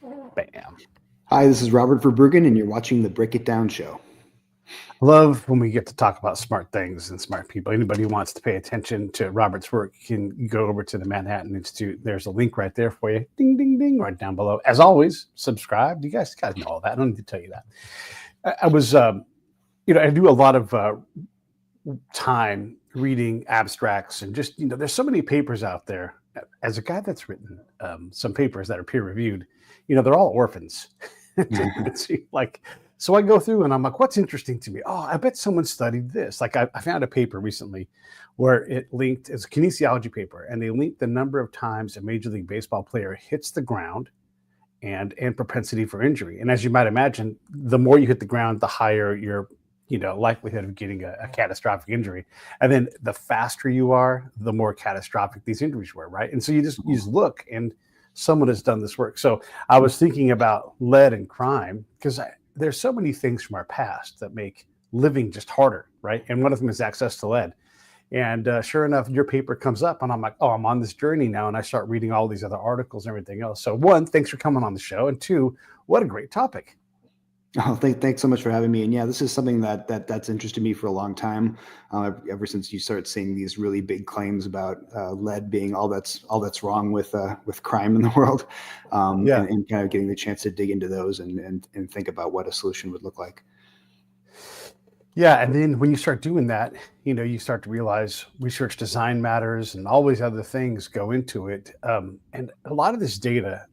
Bam. Hi, this is Robert VerBruggen, and you're watching the Break It Down show. I love when we get to talk about smart things and smart people. Anybody who wants to pay attention to Robert's work can go over to the Manhattan Institute. There's a link right there for you. Ding, ding, ding, right down below. As always, subscribe. You guys know all that. I don't need to tell you that. I was, I do a lot of time reading abstracts and just, there's so many papers out there. As a guy that's written some papers that are peer reviewed, they're all orphans. So I go through and I'm like, what's interesting to me? Oh, I bet someone studied this. Like I found a paper recently where it linked, it's a kinesiology paper, and they linked the number of times a Major League Baseball player hits the ground and propensity for injury. And as you might imagine, the more you hit the ground, the higher your likelihood of getting a catastrophic injury. And then the faster you are, the more catastrophic these injuries were, right? And so you just look, and someone has done this work. So I was thinking about lead and crime because there's so many things from our past that make living just harder, right? And one of them is access to lead. And sure enough, your paper comes up and I'm like, oh, I'm on this journey now. And I start reading all these other articles and everything else. So one, thanks for coming on the show. And two, what a great topic. Oh, thanks so much for having me. And yeah, this is something that's interested me for a long time. Ever since you started seeing these really big claims about lead being all that's wrong with crime in the world, and kind of getting the chance to dig into those and think about what a solution would look like. Yeah, and then when you start doing that, you start to realize research design matters and all these other things go into it. And a lot of this data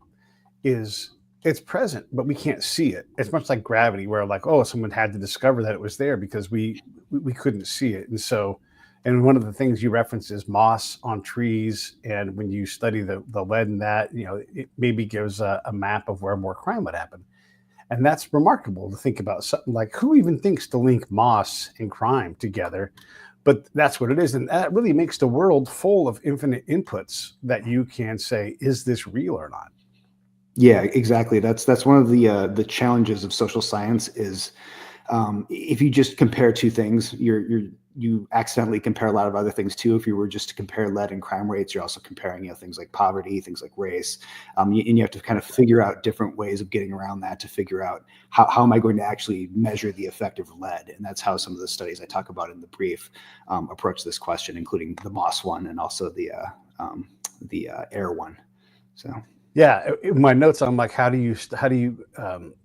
it's present, but we can't see it. It's much like gravity, where like, oh, someone had to discover that it was there because we couldn't see it. And so, and one of the things you reference is moss on trees. And when you study the lead in that, it maybe gives a map of where more crime would happen. And that's remarkable to think about. Something like, who even thinks to link moss and crime together? But that's what it is. And that really makes the world full of infinite inputs that you can say, is this real or not? Yeah, exactly. That's one of the challenges of social science is if you just compare two things, you accidentally compare a lot of other things too. If you were just to compare lead and crime rates, you're also comparing things like poverty, things like race, and you have to kind of figure out different ways of getting around that to figure out how am I going to actually measure the effect of lead. And that's how some of the studies I talk about in the brief approach this question, including the moss one and also the air one. So. Yeah, in my notes, I'm like, how do you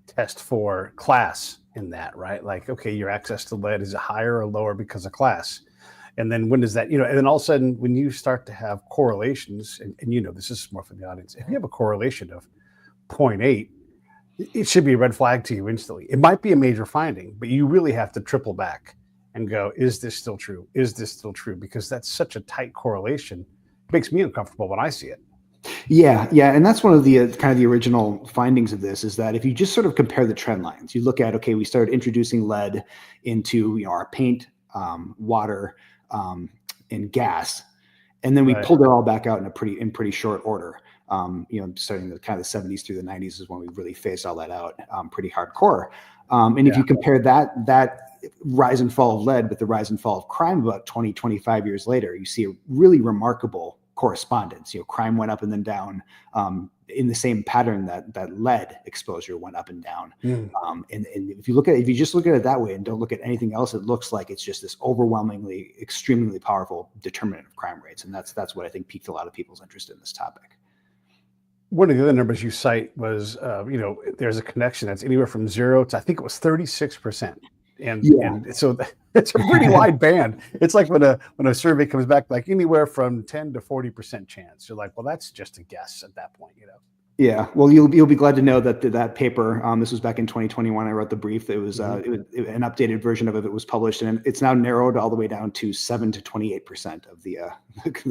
test for class in that, right? Like, okay, your access to lead is higher or lower because of class, and then when does that, and then all of a sudden, when you start to have correlations, and this is more for the audience, if you have a correlation of 0.8, it should be a red flag to you instantly. It might be a major finding, but you really have to triple back and go, is this still true? Is this still true? Because that's such a tight correlation. It makes me uncomfortable when I see it. Yeah, and that's one of the kind of the original findings of this is that if you just sort of compare the trend lines, you look at, okay, we started introducing lead into our paint, water, and gas, and then we pulled it all back out in pretty short order. Starting the kind of the 70s through the 90s is when we really phased all that out pretty hardcore. And if you compare that rise and fall of lead with the rise and fall of crime about 20, 25 years later, you see a really remarkable correspondence. Crime went up and then down in the same pattern that lead exposure went up and down. And if you just look at it that way and don't look at anything else, it looks like it's just this overwhelmingly, extremely powerful determinant of crime rates. And that's what I think piqued a lot of people's interest in this topic. One of the other numbers you cite was, there's a connection that's anywhere from 0 to, I think it was 36%. And so it's a pretty wide band. It's like when a survey comes back, like anywhere from 10 to 40% chance. You're like, well, that's just a guess at that point, Yeah, well, you'll be glad to know that paper. This was back in 2021. I wrote the brief. It was an updated version of it was published, and it's now narrowed all the way down to 7 to 28% of the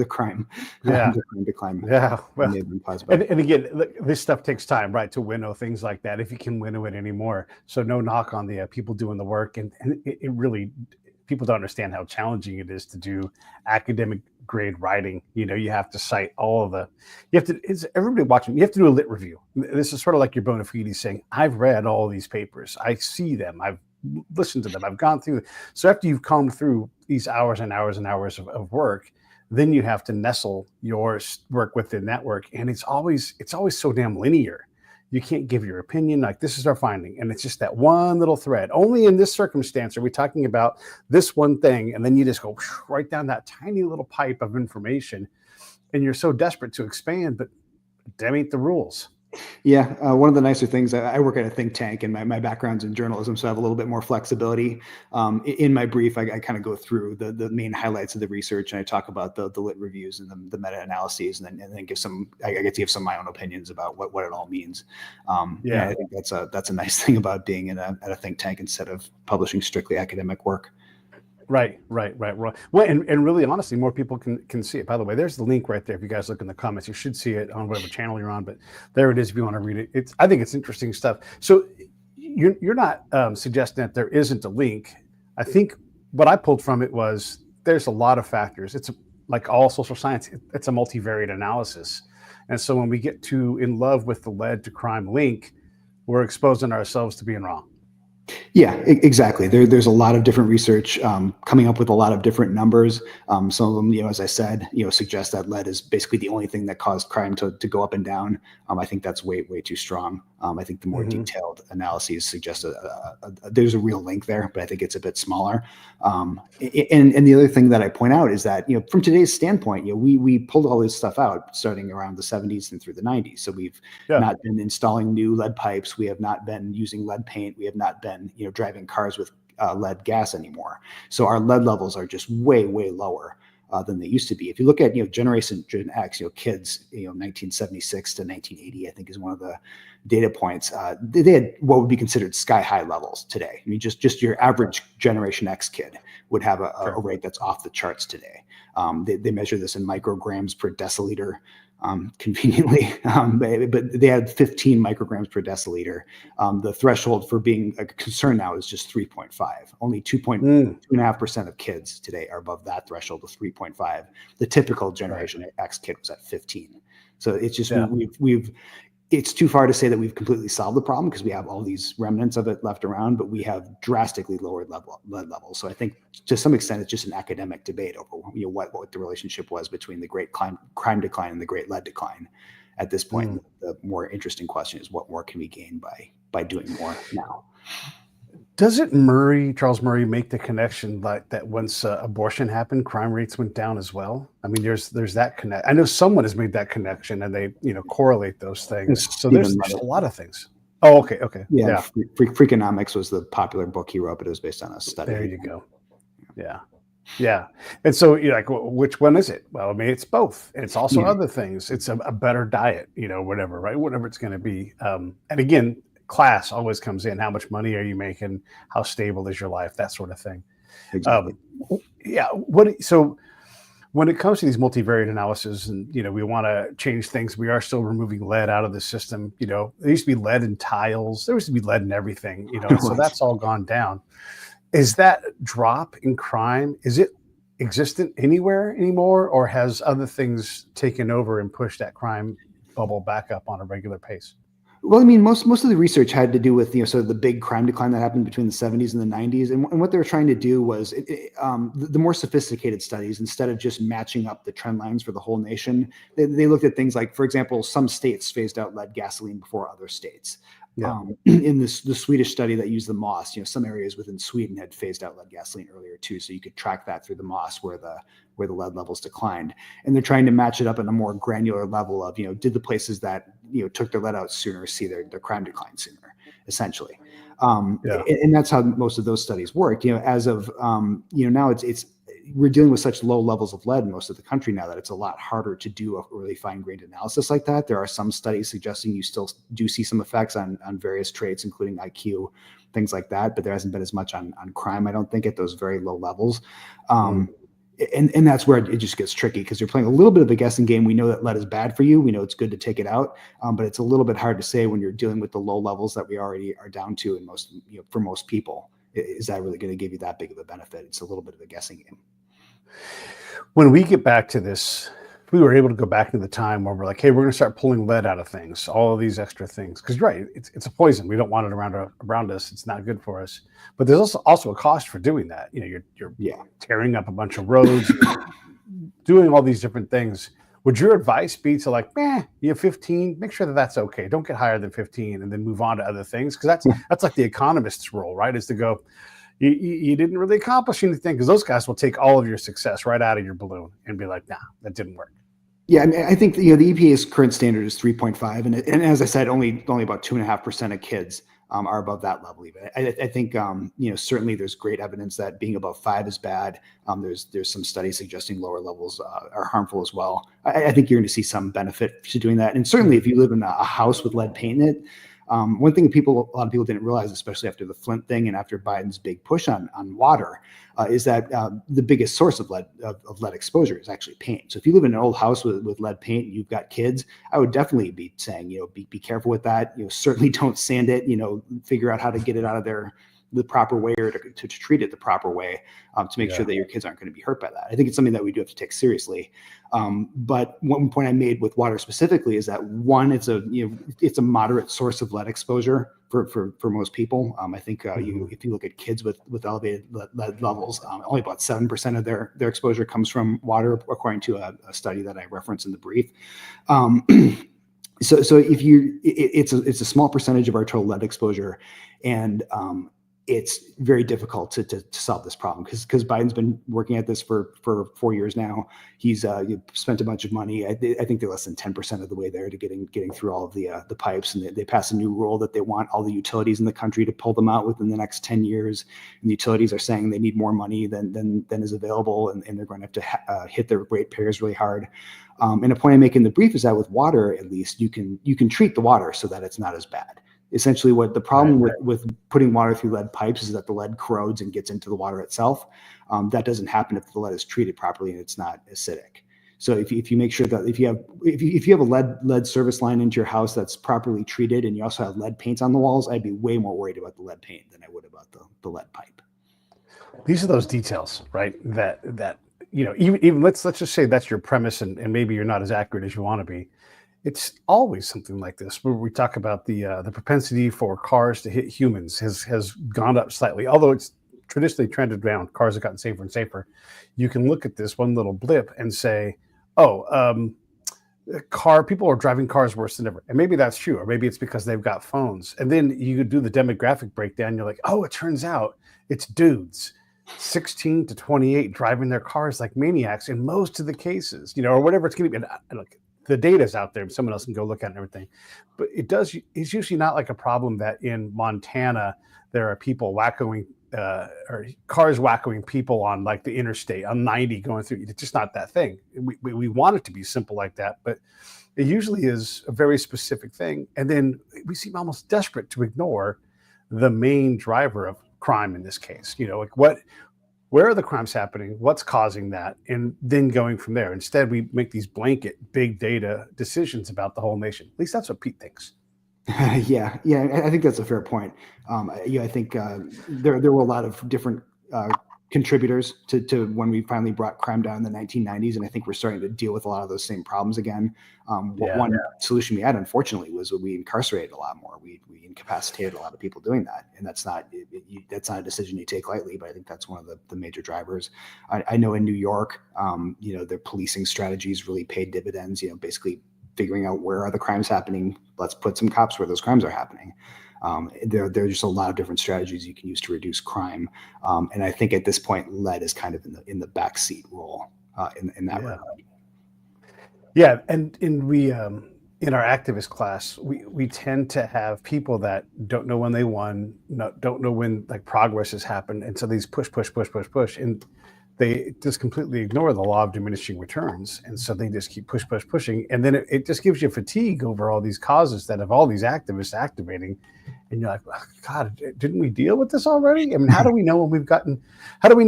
crime. The crime decline. Yeah, well, and again, this stuff takes time, right, to winnow things like that, if you can winnow it anymore. So no knock on the people doing the work, and it really, people don't understand how challenging it is to do academic grade writing. You have to cite all of everybody watching, you have to do a lit review. This is sort of like your bona fide saying, I've read all these papers, I see them, I've listened to them, I've gone through. So after you've combed through these hours and hours and hours of work, then you have to nestle your work within that work. And it's always so damn linear. you can't give your opinion. Like, this is our finding. And it's just that one little thread. Only in this circumstance are we talking about this one thing. And then you just go right down that tiny little pipe of information. And you're so desperate to expand, but damn ain't the rules. Yeah, one of the nicer things, I work at a think tank, and my background's in journalism, so I have a little bit more flexibility. In my brief, I kind of go through the main highlights of the research, and I talk about the lit reviews and the meta-analyses, and then give some. I get to give some of my own opinions about what it all means. Yeah, I think that's a nice thing about being at a think tank instead of publishing strictly academic work. Right. Well, and really, honestly, more people can see it. By the way, there's the link right there. If you guys look in the comments, you should see it on whatever channel you're on. But there it is if you want to read it. I think it's interesting stuff. So you're not suggesting that there isn't a link. I think what I pulled from it was there's a lot of factors. It's like all social science. It's a multivariate analysis. And so when we get too in love with the lead to crime link, we're exposing ourselves to being wrong. Yeah, exactly. There's a lot of different research coming up with a lot of different numbers. Some of them, as I said, suggest that lead is basically the only thing that caused crime to go up and down. I think that's way too strong. I think the more detailed analyses suggest there's a real link there, but I think it's a bit smaller. And the other thing that I point out is that from today's standpoint, we pulled all this stuff out starting around the 70s and through the 90s. So we've not been installing new lead pipes. We have not been using lead paint. We have not been driving cars with lead gas anymore. So our lead levels are just way lower than they used to be. If you look at Generation X, kids, 1976 to 1980, I think is one of the data points. They had what would be considered sky high levels today. I mean, just your average Generation X kid would have a rate that's off the charts today. They measure this in micrograms per deciliter. Conveniently, but they had 15 micrograms per deciliter. The threshold for being a concern now is just 3.5. Only 2.5% of kids today are above that threshold of 3.5. The typical Generation X kid was at 15. So it's just it's too far to say that we've completely solved the problem because we have all these remnants of it left around, but we have drastically lowered lead levels. So I think to some extent, it's just an academic debate over what the relationship was between the great crime decline and the great lead decline. At this point, the more interesting question is what more can we gain by doing more now? Doesn't Charles Murray make the connection like that once abortion happened, crime rates went down as well? I mean, there's that connect. I know someone has made that connection, and they correlate those things. So there's a lot of things. Oh, okay. Yeah. Freakonomics was the popular book he wrote, but it was based on a study. There you go. Yeah. And so you're like, well, which one is it? Well, I mean, it's both. It's also other things. It's a better diet, whatever, right? Whatever it's going to be. And again, class always comes in. How much money are you making? How stable is your life? That sort of thing. Exactly. So when it comes to these multivariate analysis and, we want to change things, we are still removing lead out of the system. There used to be lead in tiles. There used to be lead in everything, so that's all gone down. Is that drop in crime, is it existent anywhere anymore, or has other things taken over and pushed that crime bubble back up on a regular pace? Well, I mean, most of the research had to do with sort of the big crime decline that happened between the 70s and the 90s, and what they were trying to do was the more sophisticated studies, instead of just matching up the trend lines for the whole nation, they looked at things like, for example, some states phased out lead gasoline before other states. In the Swedish study that used the MOS, some areas within Sweden had phased out lead gasoline earlier too, so you could track that through the MOS where the lead levels declined. And they're trying to match it up at a more granular level of did the places that took their lead out sooner see their crime decline sooner, essentially. And that's how most of those studies work. As of now, it's we're dealing with such low levels of lead in most of the country now that it's a lot harder to do a really fine-grained analysis like that. There are some studies suggesting you still do see some effects on various traits, including IQ, things like that, but there hasn't been as much on crime, I don't think, at those very low levels. And that's where it just gets tricky because you're playing a little bit of a guessing game. We know that lead is bad for you. We know it's good to take it out, but it's a little bit hard to say when you're dealing with the low levels that we already are down to in most, for most people. Is that really going to give you that big of a benefit? It's a little bit of a guessing game. When we get back to this, if we were able to go back to the time where we're like, hey, we're going to start pulling lead out of things, all of these extra things, because you're right, it's a poison. We don't want it around us. It's not good for us. But there's also a cost for doing that. You're tearing up a bunch of roads, doing all these different things. would your advice be to like, you have 15, make sure that that's okay. Don't get higher than 15 and then move on to other things. Because that's like the economist's role, right? Is to go, you didn't really accomplish anything, because those guys will take all of your success right out of your balloon and be like, nah, that didn't work. Yeah, I mean, I think the EPA's current standard is 3.5, and as I said, only about 2.5% of kids are above that level. Even I think certainly there's great evidence that being above 5 is bad. There's some studies suggesting lower levels are harmful as well. I think you're going to see some benefit to doing that, and certainly if you live in a house with lead paint in it. One thing a lot of people didn't realize, especially after the Flint thing and after Biden's big push on water, is that the biggest source of lead exposure is actually paint. So if you live in an old house with lead paint and you've got kids, I would definitely be saying, be careful with that. Certainly don't sand it. Figure out how to get it out of there the proper way, or to treat it the proper way, to make sure that your kids aren't going to be hurt by that. I think it's something that we do have to take seriously. But one point I made with water specifically is that one, it's a moderate source of lead exposure for most people. I think if you look at kids with elevated lead levels, only about 7% of their exposure comes from water, according to a study that I referenced in the brief. So if it's a small percentage of our total lead exposure, and it's very difficult to solve this problem because Biden's been working at this for 4 years now. He's spent a bunch of money. I think they're less than 10% of the way there to getting through all of the pipes. And they passed a new rule that they want all the utilities in the country to pull them out within the next 10 years. And the utilities are saying they need more money than is available, and they're going to have to hit their ratepayers really hard. And a point I make in the brief is that with water, at least you can treat the water so that it's not as bad. Essentially, what the problem with putting water through lead pipes is that the lead corrodes and gets into the water itself. That doesn't happen if the lead is treated properly and it's not acidic. So if you make sure that if you have a lead service line into your house that's properly treated, and you also have lead paints on the walls, I'd be way more worried about the lead paint than I would about the lead pipe. These are those details, right? That even let's just say that's your premise, and maybe you're not as accurate as you want to be. It's always something like this where we talk about the propensity for cars to hit humans has gone up slightly, although it's traditionally trended down. Cars have gotten safer and safer. You can look at this one little blip and say, people are driving cars worse than ever. And maybe that's true, or maybe it's because they've got phones. And then you do the demographic breakdown. You're like, it turns out it's dudes 16 to 28 driving their cars like maniacs in most of the cases, or whatever it's going to be. And look, the data's out there. Someone else can go look at it and everything. But it's usually not like a problem that in Montana there are people or cars wackoing people on like the interstate on 90 going through. It's just not that thing. We want it to be simple like that, but it usually is a very specific thing. And then we seem almost desperate to ignore the main driver of crime in this case. Where are the crimes happening? What's causing that? And then going from there. Instead, we make these blanket big data decisions about the whole nation. At least that's what Pete thinks. Yeah, I think that's a fair point. I think there were a lot of different contributors to when we finally brought crime down in the 1990s, and I think we're starting to deal with a lot of those same problems again. One solution we had, unfortunately, was we incarcerated a lot more. We incapacitated a lot of people doing that, and that's not a decision you take lightly. But I think that's one of the major drivers. I know in New York, their policing strategies really paid dividends. Basically figuring out where are the crimes happening. Let's put some cops where those crimes are happening. There's just a lot of different strategies you can use to reduce crime, and I think at this point, lead is kind of in the backseat role in that regard. Yeah, and in our activist class, we tend to have people that don't know when they won, don't know when like progress has happened, and so these push, and they just completely ignore the law of diminishing returns, and so they just keep pushing, and then it just gives you fatigue over all these causes that have all these activists activating, and you're like, oh, God, didn't we deal with this already? I mean, how do we know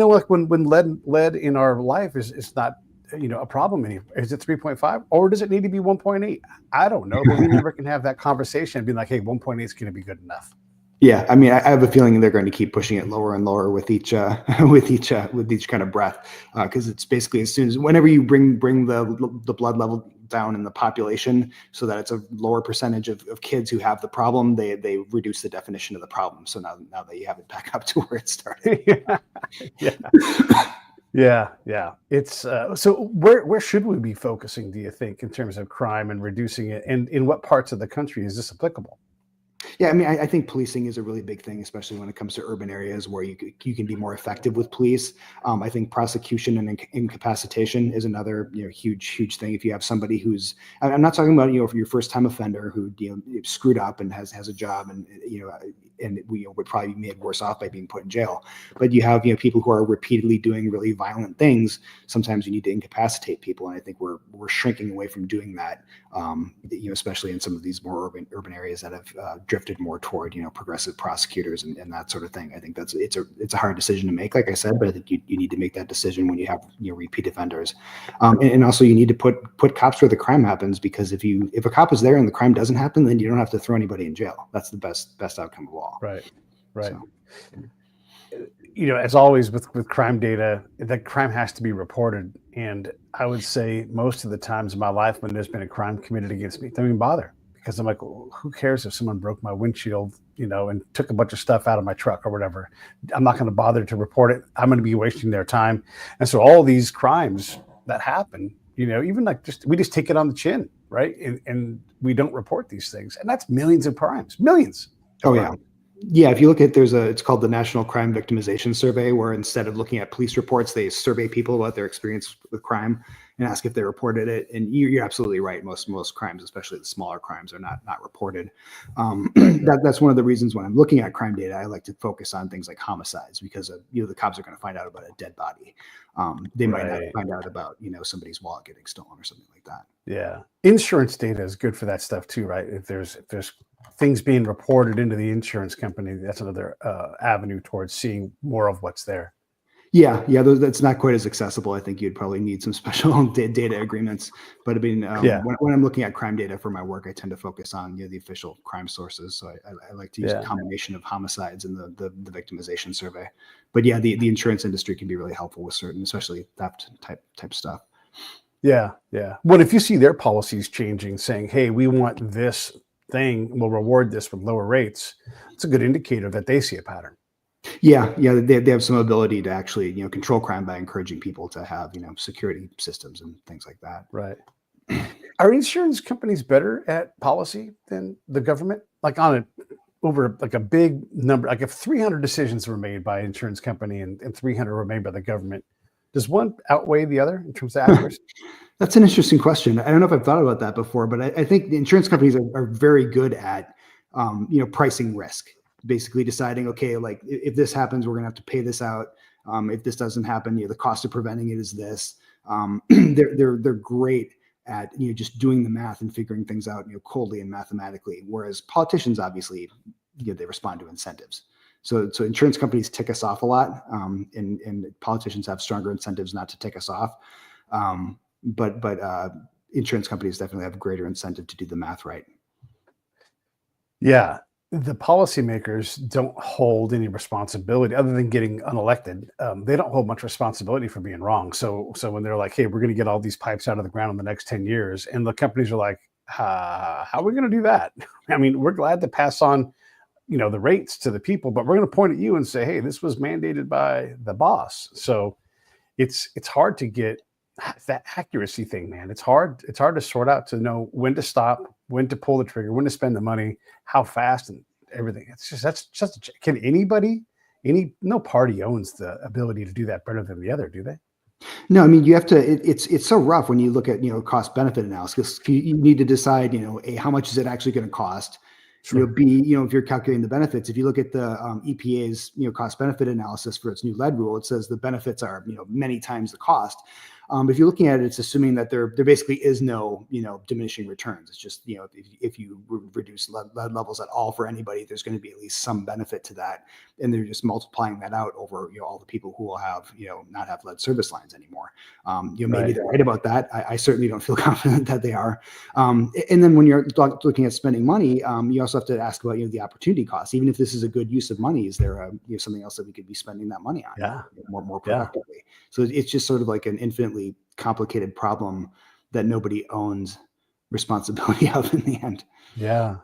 like when lead in our life is not a problem anymore? Is it 3.5 or does it need to be 1.8? I don't know, but we never can have that conversation and be like, hey, 1.8 is going to be good enough. Yeah, I mean, I have a feeling they're going to keep pushing it lower and lower with each kind of breath, because it's basically whenever you bring the blood level down in the population so that it's a lower percentage of kids who have the problem, they reduce the definition of the problem. So now that you have it back up to where it started. Yeah. Yeah, yeah. It's so where should we be focusing, do you think, in terms of crime and reducing it? And in what parts of the country is this applicable? Yeah, I mean, I think policing is a really big thing, especially when it comes to urban areas where you can be more effective with police. I think prosecution and incapacitation is another huge thing. If you have somebody who's, I'm not talking about for your first time offender who screwed up and has a job and and we would probably be made worse off by being put in jail. But you have people who are repeatedly doing really violent things. Sometimes you need to incapacitate people, and I think we're shrinking away from doing that. Especially in some of these more urban areas that have drifted more toward progressive prosecutors and that sort of thing. I think it's a hard decision to make, like I said, but I think you need to make that decision when you have repeat offenders, and also you need to put cops where the crime happens, because if a cop is there and the crime doesn't happen, then you don't have to throw anybody in jail. That's the best outcome of all. Right, right. So, As always with crime data, that crime has to be reported. And I would say most of the times in my life when there's been a crime committed against me, don't even bother, because I'm like, well, who cares if someone broke my windshield, and took a bunch of stuff out of my truck or whatever? I'm not going to bother to report it. I'm going to be wasting their time. And so all these crimes that happen, even like we just take it on the chin, right? And we don't report these things. And that's millions of crimes, millions. oh yeah. Yeah, if you look at it's called the National Crime Victimization Survey, where instead of looking at police reports, they survey people about their experience with crime and ask if they reported it. And you're absolutely right. Most crimes, especially the smaller crimes, are not reported. That's one of the reasons when I'm looking at crime data, I like to focus on things like homicides, because the cops are going to find out about a dead body. They might not find out about somebody's wallet getting stolen or something like that. Yeah, insurance data is good for that stuff too, right? If there's things being reported into the insurance company, that's another avenue towards seeing more of what's there. Yeah, that's not quite as accessible. I think you'd probably need some special data agreements. But I mean, when I'm looking at crime data for my work, I tend to focus on the official crime sources. So I like to use a combination of homicides and the victimization survey. But yeah, the insurance industry can be really helpful with certain, especially theft type stuff. Yeah, yeah. Well, if you see their policies changing, saying, "Hey, we want this thing, we'll reward this with lower rates," it's a good indicator that they see a pattern. Yeah, they have some ability to actually control crime by encouraging people to have security systems and things like that. Right. Are insurance companies better at policy than the government? Like over like a big number, like if 300 decisions were made by an insurance company and 300 were made by the government, does one outweigh the other in terms of accuracy? That's an interesting question. I don't know if I've thought about that before, but I think the insurance companies are very good at, pricing risk, basically deciding, okay, like if this happens, we're going to have to pay this out. If this doesn't happen, the cost of preventing it is this. They're great at just doing the math and figuring things out coldly and mathematically. Whereas politicians, obviously, they respond to incentives. So insurance companies tick us off a lot, and politicians have stronger incentives not to tick us off. But insurance companies definitely have a greater incentive to do the math right. Yeah. The policymakers don't hold any responsibility other than getting unelected. They don't hold much responsibility for being wrong. So when they're like, "Hey, we're going to get all these pipes out of the ground in the next 10 years," and the companies are like, how are we going to do that? I mean, we're glad to pass on the rates to the people, but we're going to point at you and say, "Hey, this was mandated by the boss." So it's hard to get that accuracy thing, man. It's hard to sort out, to know when to stop, when to pull the trigger, when to spend the money, how fast, and everything. That's just can anybody, no party owns the ability to do that better than the other, do they? No, I mean, you have to. It's so rough when you look at cost benefit analysis. You need to decide A, how much is it actually going to cost. Sure. B, if you're calculating the benefits, if you look at the EPA's cost benefit analysis for its new lead rule, it says the benefits are many times the cost. If you're looking at it, it's assuming that there basically is no diminishing returns. It's just if you reduce lead levels at all for anybody, there's going to be at least some benefit to that, and they're just multiplying that out over all the people who will have not have lead service lines anymore. Maybe they're right about that. I certainly don't feel confident that they are. And then when you're looking at spending money, you also have to ask about the opportunity cost. Even if this is a good use of money, is there something else that we could be spending that money on? Yeah. More productively. Yeah. So it's just sort of like an infinitely complicated problem that nobody owns responsibility of in the end. Yeah.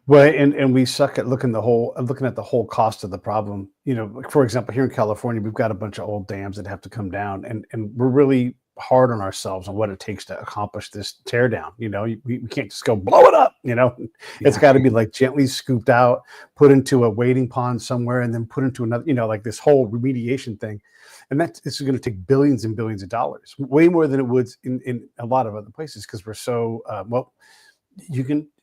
Well, and we suck at looking at the whole cost of the problem. Like, for example, here in California, we've got a bunch of old dams that have to come down, and we're really hard on ourselves on what it takes to accomplish this tear down. We can't just go blow it up. It's Yeah. got to be like gently scooped out, put into a wading pond somewhere, and then put into another. Like this whole remediation thing, and it's going to take billions and billions of dollars, way more than it would in a lot of other places, because we're so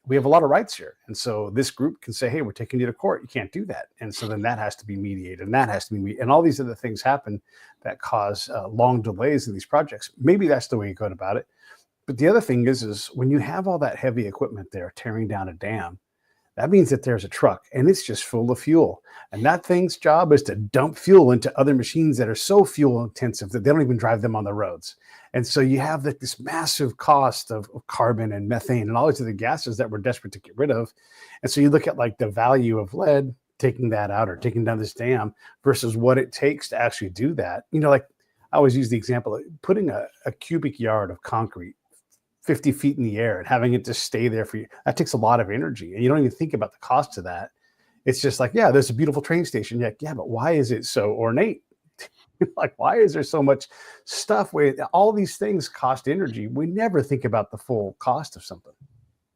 we have a lot of rights here. And so this group can say, hey, we're taking you to court. You can't do that. And so then that has to be mediated, and that has to be, and all these other things happen that cause long delays in these projects. Maybe that's the way you go about it. But the other thing is when you have all that heavy equipment there tearing down a dam, that means that there's a truck and it's just full of fuel. And that thing's job is to dump fuel into other machines that are so fuel intensive that they don't even drive them on the roads. And so you have this massive cost of carbon and methane and all these other gases that we're desperate to get rid of. And so you look at like the value of lead, taking that out or taking down this dam versus what it takes to actually do that. Like I always use the example of putting a cubic yard of concrete 50 feet in the air and having it just stay there for you. That takes a lot of energy, and you don't even think about the cost of that. It's just like, yeah, there's a beautiful train station. Yeah, but why is it so ornate? Like, why is there so much stuff where all these things cost energy? We never think about the full cost of something.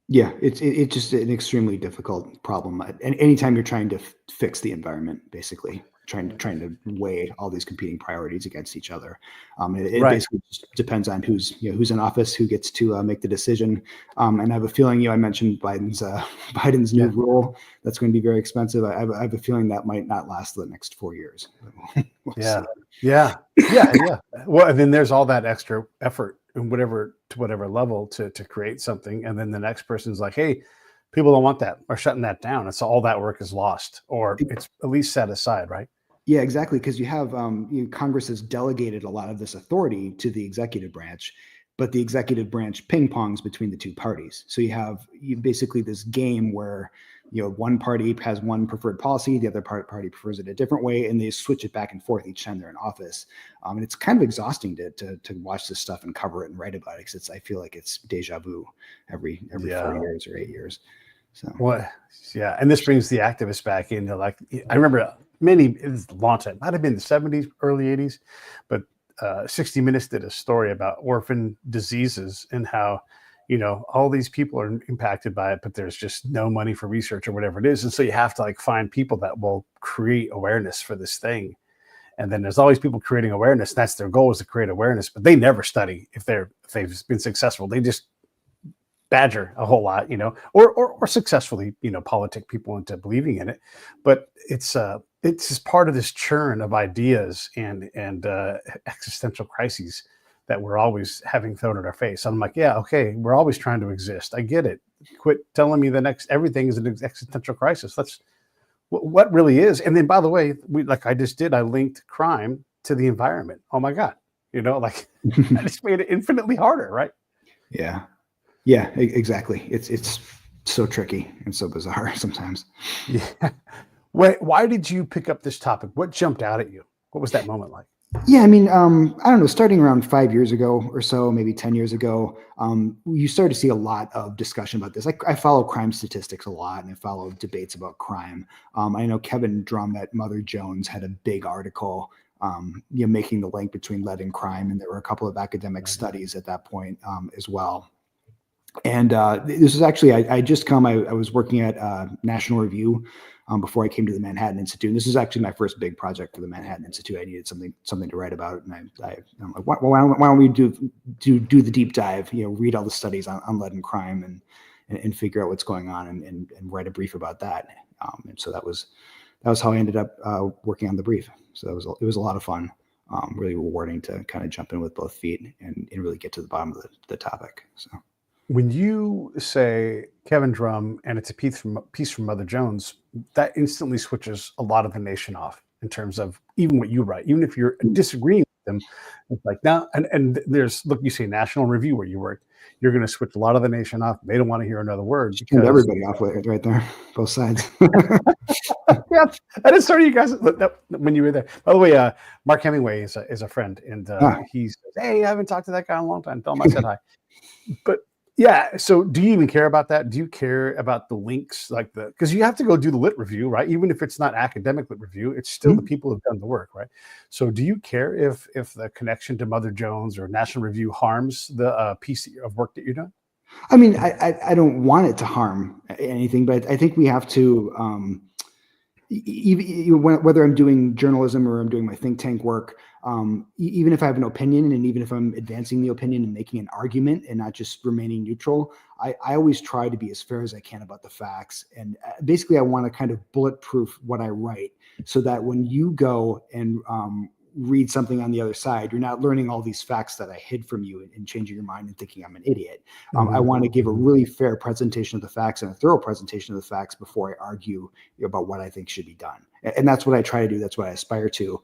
Yeah, it's just an extremely difficult problem. And anytime you're trying to fix the environment, basically trying to weigh all these competing priorities against each other, it Right. basically just depends on who's in office, who gets to make the decision. And I have a feeling, I mentioned Biden's new Yeah. rule that's going to be very expensive. I have a feeling that might not last the next 4 years. We'll Yeah. see. Yeah. Well, and then there's all that extra effort and whatever level to create something. And then the next person's like, hey, people don't want that, or shutting that down. And so all that work is lost, or it's at least set aside, right? Yeah, exactly. Because you have Congress has delegated a lot of this authority to the executive branch, but the executive branch ping pongs between the two parties. So you basically this game where one party has one preferred policy, the other party prefers it a different way, and they switch it back and forth each time they're in office. And it's kind of exhausting to watch this stuff and cover it and write about it, because I feel like it's deja vu every 4 years or 8 years. So Well, yeah, and this brings the activists back into, like, I remember it's a long time, might have been the 70s, early 80s, but 60 Minutes did a story about orphan diseases and how, all these people are impacted by it, but there's just no money for research or whatever it is. And so you have to like find people that will create awareness for this thing. And then there's always people creating awareness. That's their goal, is to create awareness, but they never study if they've been successful. They just badger a whole lot, or successfully, politic people into believing in it. But it's just part of this churn of ideas and existential crises that we're always having thrown at our face. And I'm like, yeah, okay, we're always trying to exist. I get it. Quit telling me everything is an existential crisis. That's what really is. And then, by the way, I linked crime to the environment. Oh my God, like I just made it infinitely harder, right? Yeah, exactly. It's so tricky and so bizarre sometimes. Yeah. Why did you pick up this topic? What jumped out at you? What was that moment like? Yeah, I mean, I don't know, starting around 5 years ago or so, maybe 10 years ago, you start to see a lot of discussion about this. I follow crime statistics a lot, and I follow debates about crime. I know Kevin Drum at Mother Jones had a big article, making the link between lead and crime, and there were a couple of academic studies at that point as well. And this is actually, I was working at National Review before I came to the Manhattan Institute. And this is actually my first big project for the Manhattan Institute. I needed something to write about. And I'm like, why don't we do the deep dive, read all the studies on lead and crime and figure out what's going on and write a brief about that. And so that was how I ended up working on the brief. So it was a lot of fun, really rewarding to kind of jump in with both feet and really get to the bottom of the topic. So. When you say Kevin Drum and it's a piece from Mother Jones, that instantly switches a lot of the nation off in terms of even what you write. Even if you're disagreeing with them, it's like, now, and there's, look, you say National Review where you work, you're going to switch a lot of the nation off. They don't want to hear another word. Turned everybody off right there, both sides. Yeah, I just started you guys when you were there. By the way, Mark Hemingway is a friend, and he says, hey, I haven't talked to that guy in a long time. Tell him I said hi. But Yeah. So do you even care about that? Do you care about the links, because you have to go do the lit review, right? Even if it's not academic lit review, it's still the people who've done the work, right? So do you care if the connection to Mother Jones or National Review harms the piece of work that you're doing? I mean, I don't want it to harm anything, but I think we have to, whether I'm doing journalism or I'm doing my think tank work, even if I have an opinion and even if I'm advancing the opinion and making an argument and not just remaining neutral, I always try to be as fair as I can about the facts. And basically, I want to kind of bulletproof what I write so that when you go and read something on the other side, you're not learning all these facts that I hid from you and changing your mind and thinking I'm an idiot. I want to give a really fair presentation of the facts and a thorough presentation of the facts before I argue about what I think should be done. And that's what I try to do. That's what I aspire to.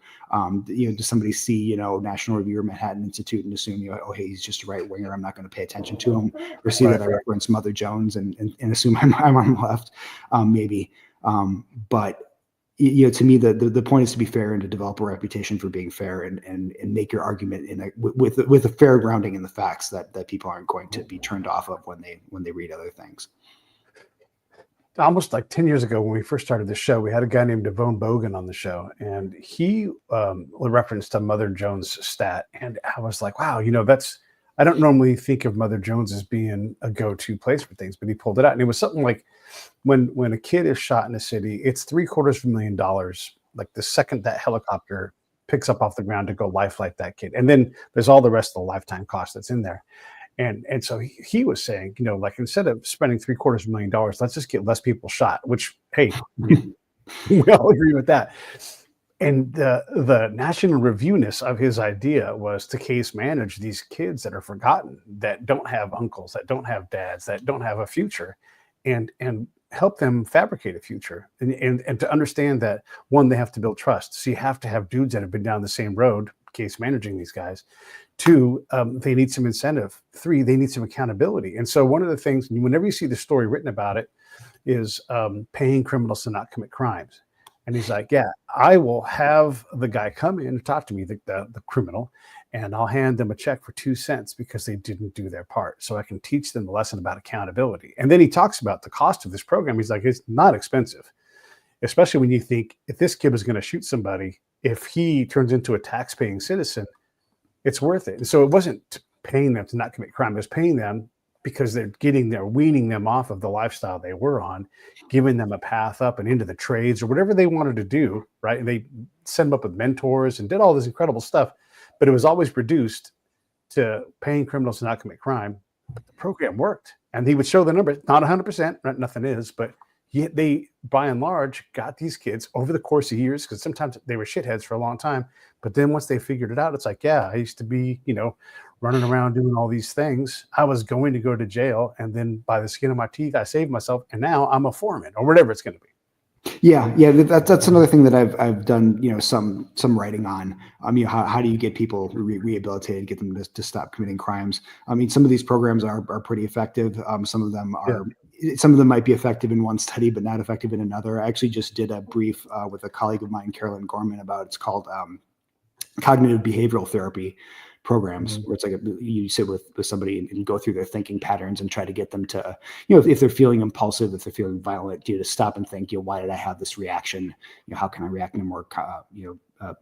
Does somebody see, National Review or Manhattan Institute and assume, oh, hey, he's just a right winger, I'm not going to pay attention to him, or see that I reference Mother Jones and assume I'm on the left, maybe. But to me, the point is to be fair and to develop a reputation for being fair and make your argument with a fair grounding in the facts that people aren't going to be turned off of when they read other things. Almost like 10 years ago when we first started the show, we had a guy named Devone Bogan on the show, and he referenced a Mother Jones stat. And I was like, wow, I don't normally think of Mother Jones as being a go-to place for things, but he pulled it out. And it was something like when a kid is shot in a city, it's $750,000. Like the second that helicopter picks up off the ground to go lifelike that kid. And then there's all the rest of the lifetime cost that's in there. And so he was saying, instead of spending $750,000, let's just get less people shot, which, hey, we all agree with that. And the national reviewness of his idea was to case manage these kids that are forgotten, that don't have uncles, that don't have dads, that don't have a future, and help them fabricate a future. And to understand that, one, they have to build trust. So you have to have dudes that have been down the same road, case managing these guys. Two, they need some incentive. Three, they need some accountability. And so one of the things, whenever you see the story written about it, is paying criminals to not commit crimes. And he's like, yeah, I will have the guy come in and talk to me, the criminal, and I'll hand them a check for 2 cents because they didn't do their part. So I can teach them the lesson about accountability. And then he talks about the cost of this program. He's like, it's not expensive, especially when you think if this kid was going to shoot somebody, if he turns into a tax-paying citizen, it's worth it. And so it wasn't paying them to not commit crime. It was paying them because they're weaning them off of the lifestyle they were on, giving them a path up and into the trades or whatever they wanted to do, right? And they set them up with mentors and did all this incredible stuff, but it was always reduced to paying criminals to not commit crime. But the program worked, and he would show the numbers, not 100%, right? Nothing is, but they, by and large, got these kids over the course of years, because sometimes they were shitheads for a long time. But then once they figured it out, it's like, yeah, I used to be, running around doing all these things. I was going to go to jail, and then by the skin of my teeth, I saved myself, and now I'm a foreman or whatever it's going to be. Yeah, that's another thing that I've done, some writing on. How do you get people rehabilitated, get them to stop committing crimes? I mean, some of these programs are pretty effective. Some of them are. Yeah. Some of them might be effective in one study, but not effective in another. I actually just did a brief with a colleague of mine, Carolyn Gorman, it's called cognitive behavioral therapy programs, where it's like you sit with somebody and go through their thinking patterns and try to get them to, if they're feeling impulsive, if they're feeling violent, to stop and think, why did I have this reaction? How can I react in a more,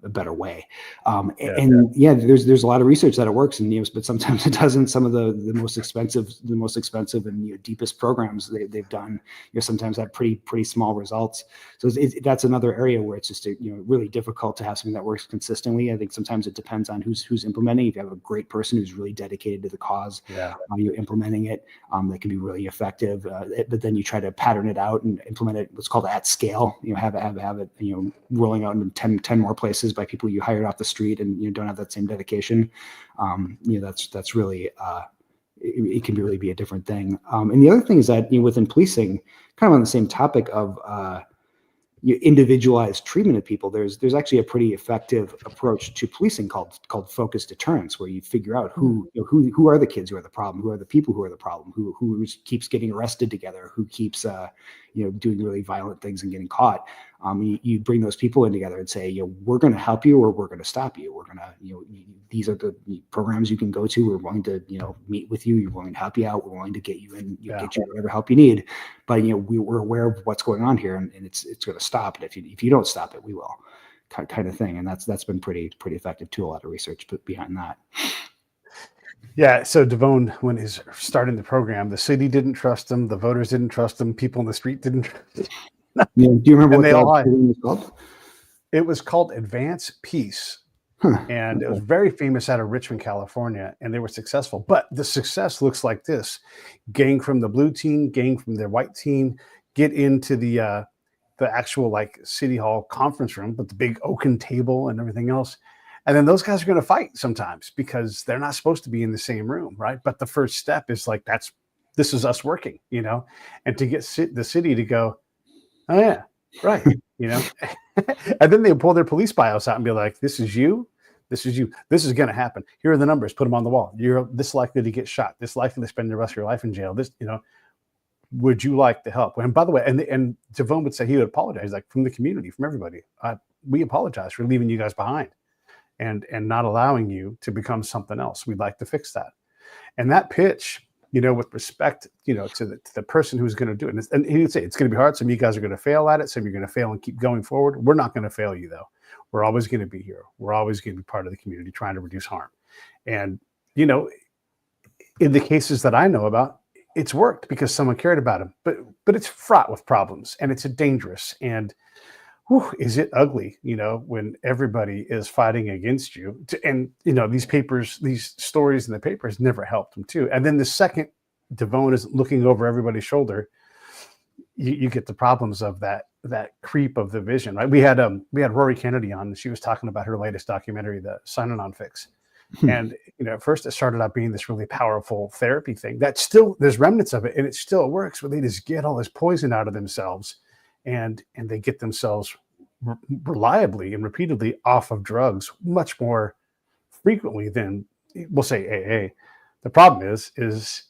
a better way? There's a lot of research that it works, and but sometimes it doesn't. Some of the most expensive and deepest programs they've done, sometimes have pretty small results. So that's another area where it's just really difficult to have something that works consistently. I think sometimes it depends on who's implementing. If you have a great person who's really dedicated to the cause, you're implementing it, that can be really effective. But then you try to pattern it out and implement it what's called at scale. Have it rolling out in 10 more places by people you hired off the street and don't have that same dedication. That's really it can really be a different thing. And the other thing is that within policing, kind of on the same topic of individualized treatment of people, there's actually a pretty effective approach to policing called focused deterrence, where you figure out who are the kids who are the problem, who are the people who are the problem, who keeps getting arrested together, who keeps doing really violent things and getting caught. You bring those people in together and say, we're going to help you or we're going to stop you. We're going to, these are the programs you can go to. We're willing to, meet with you. We're willing to help you out. We're willing to get you in, get you whatever help you need. But, we're aware of what's going on here, and it's going to stop. And if you don't stop it, we will, kind of thing. And that's been pretty effective too. A lot of research behind that. Yeah. So Devone, when he's starting the program, the city didn't trust him. The voters didn't trust him. People in the street didn't trust him. Yeah. Do you remember what the program was called? It was called Advance Peace. And it was very famous out of Richmond, California, and they were successful. But the success looks like this: gang from the blue team, gang from the white team, get into the actual city hall conference room with the big oaken table and everything else. And then those guys are going to fight sometimes because they're not supposed to be in the same room, right? But the first step is this is us working, and to get the city to go, oh yeah, right, and then they pull their police bios out and be like, this is you, this is going to happen. Here are the numbers, put them on the wall. You're this likely to get shot, this likely to spend the rest of your life in jail. This, would you like the help? And by the way, and Devone would say he would apologize, from the community, from everybody. We apologize for leaving you guys behind and not allowing you to become something else. We'd like to fix that. And that pitch, with respect, to the person who's going to do it. And he would say, it's going to be hard. Some of you guys are going to fail at it. Some of you are going to fail and keep going forward. We're not going to fail you, though. We're always going to be here. We're always going to be part of the community trying to reduce harm. And, in the cases that I know about, it's worked because someone cared about him. But it's fraught with problems, and it's dangerous. And is it ugly, when everybody is fighting against you? And, these stories in the papers never helped them too. And then the second Devone is looking over everybody's shoulder, you get the problems of that creep of the vision, right? We had Rory Kennedy on, and she was talking about her latest documentary, the Sign-On Fix. And, at first it started out being this really powerful therapy thing that still, there's remnants of it and it still works, where they just get all this poison out of themselves. And they get themselves reliably and repeatedly off of drugs much more frequently than, we'll say, AA. The problem is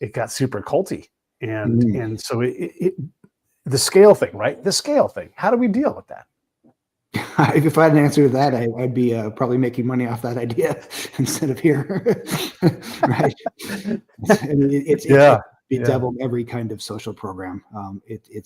it got super culty, and so the scale thing, right? The scale thing. How do we deal with that? If I had an answer to that, I'd be probably making money off that idea instead of here. Right? It's devil every kind of social program.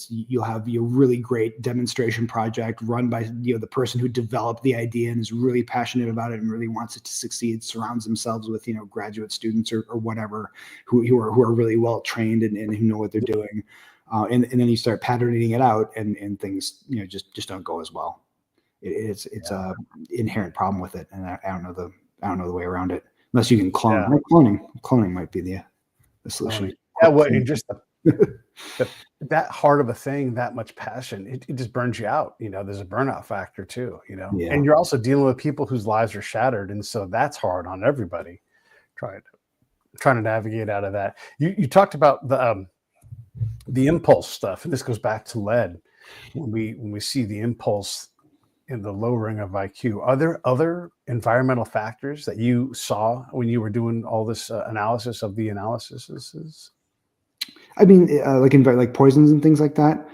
You'll have your really great demonstration project run by the person who developed the idea and is really passionate about it and really wants it to succeed, surrounds themselves with graduate students or whatever who are really well trained and who know what they're doing, and then you start patterning it out and things just don't go as well. It's a inherent problem with it, and I don't know the way around it unless you can clone. Yeah. Cloning might be the solution. Yeah, well, and just that hard of a thing, that much passion, it just burns you out. There's a burnout factor too. And you're also dealing with people whose lives are shattered, and so that's hard on everybody. Trying to navigate out of that. You talked about the impulse stuff, and this goes back to lead. When we see the impulse in the lowering of IQ, are there other environmental factors that you saw when you were doing all this analysis of the analysis? I mean, like poisons and things like that.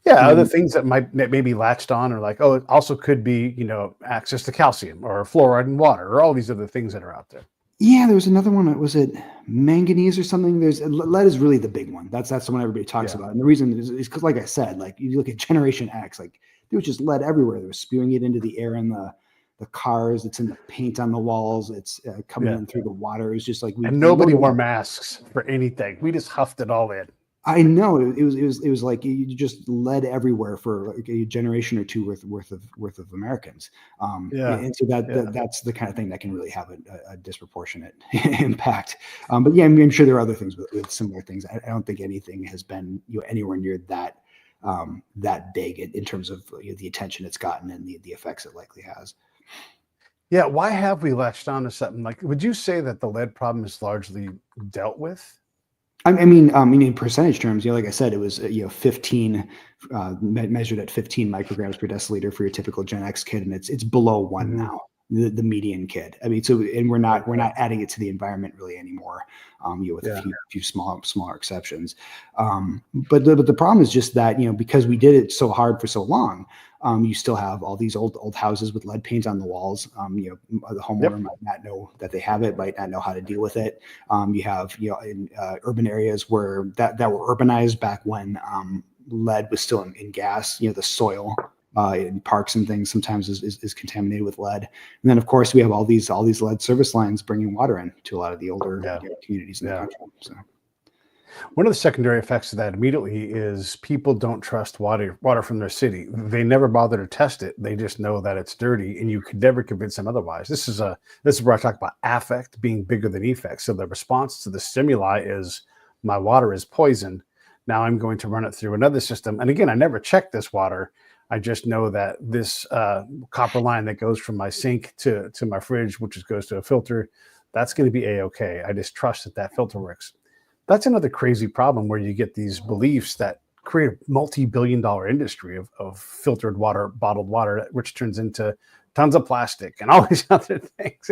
Yeah, other things that maybe latched on, or it also could be, access to calcium or fluoride in water, or all these other things that are out there. Yeah, there was another one. Was it manganese or something? Lead is really the big one. That's the one everybody talks about. And the reason is because, like I said, you look at Generation X, there was just lead everywhere. They were spewing it into the air in the cars. It's in the paint on the walls. It's coming in through the water. It's just and nobody wore masks for anything. We just huffed it all in. I know it was like you just lead everywhere for a generation or two worth of Americans. And so that's the kind of thing that can really have a disproportionate impact. But yeah, I'm sure there are other things with similar things. I don't think anything has been anywhere near that big in terms of the attention it's gotten and the effects it likely has. Yeah, why have we latched on to something would you say that the lead problem is largely dealt with? I mean, in percentage terms, like I said, it was 15 measured at 15 micrograms per deciliter for your typical Gen X kid, and it's below 1 now. the median kid. I mean, so, and we're not adding it to the environment really anymore, with a few smaller exceptions. But the problem is just that, because we did it so hard for so long, you still have all these old houses with lead paint on the walls. The homeowner might not know that they have it, might not know how to deal with it. You have, in urban areas where that were urbanized back when lead was still in gas, the soil in parks and things sometimes is contaminated with lead. And then of course we have all these lead service lines bringing water in to a lot of the older communities in the country. So one of the secondary effects of that immediately is people don't trust water from their city. They never bother to test it. They just know that it's dirty, and you could never convince them otherwise. This is where I talk about affect being bigger than effect. So the response to the stimuli is, my water is poisoned. Now I'm going to run it through another system. And again, I never checked this water. I just know that this copper line that goes from my sink to my fridge, which goes to a filter, that's going to be a-okay. I just trust that filter works. That's another crazy problem where you get these beliefs that create a multi-billion-dollar industry of filtered water, bottled water, which turns into tons of plastic and all these other things.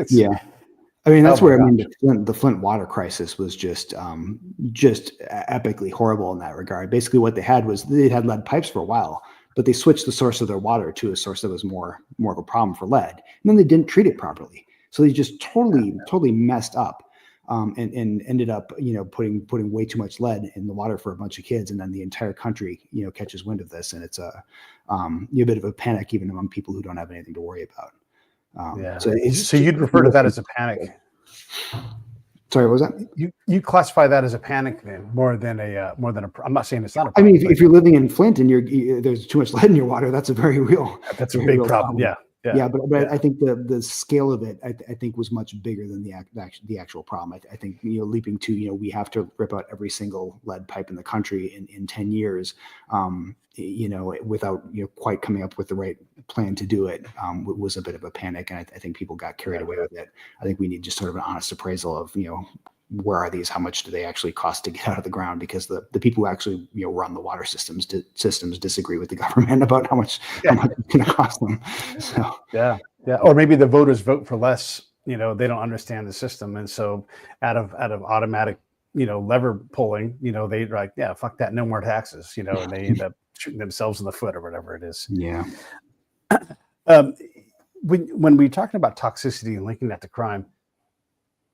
I mean, that's where the Flint water crisis was just epically horrible in that regard. Basically, what they had was they had lead pipes for a while, but they switched the source of their water to a source that was more of a problem for lead, and then they didn't treat it properly. So they just totally messed up, and ended up putting way too much lead in the water for a bunch of kids, and then the entire country catches wind of this, and it's a bit of a panic even among people who don't have anything to worry about. So you'd refer to that as a panic. Sorry, what was that? You classify that as a panic then, more than a. I'm not saying it's not a problem. I mean, if you're living in Flint and there's too much lead in your water, that's a very real. That's a big problem. But I think the scale of it, I think, was much bigger than the actual problem. I think leaping to we have to rip out every single lead pipe in the country in 10 years, without quite coming up with the right plan to do it, was a bit of a panic, and I think people got carried away with it. I think we need just sort of an honest appraisal of where are these? How much do they actually cost to get out of the ground? Because the people who actually run the water systems disagree with the government about how much it's going to cost them. So or maybe the voters vote for less. They don't understand the system, and so out of automatic lever pulling, they're like, fuck that, no more taxes. And they end up shooting themselves in the foot or whatever it is. When we're talking about toxicity and linking that to crime,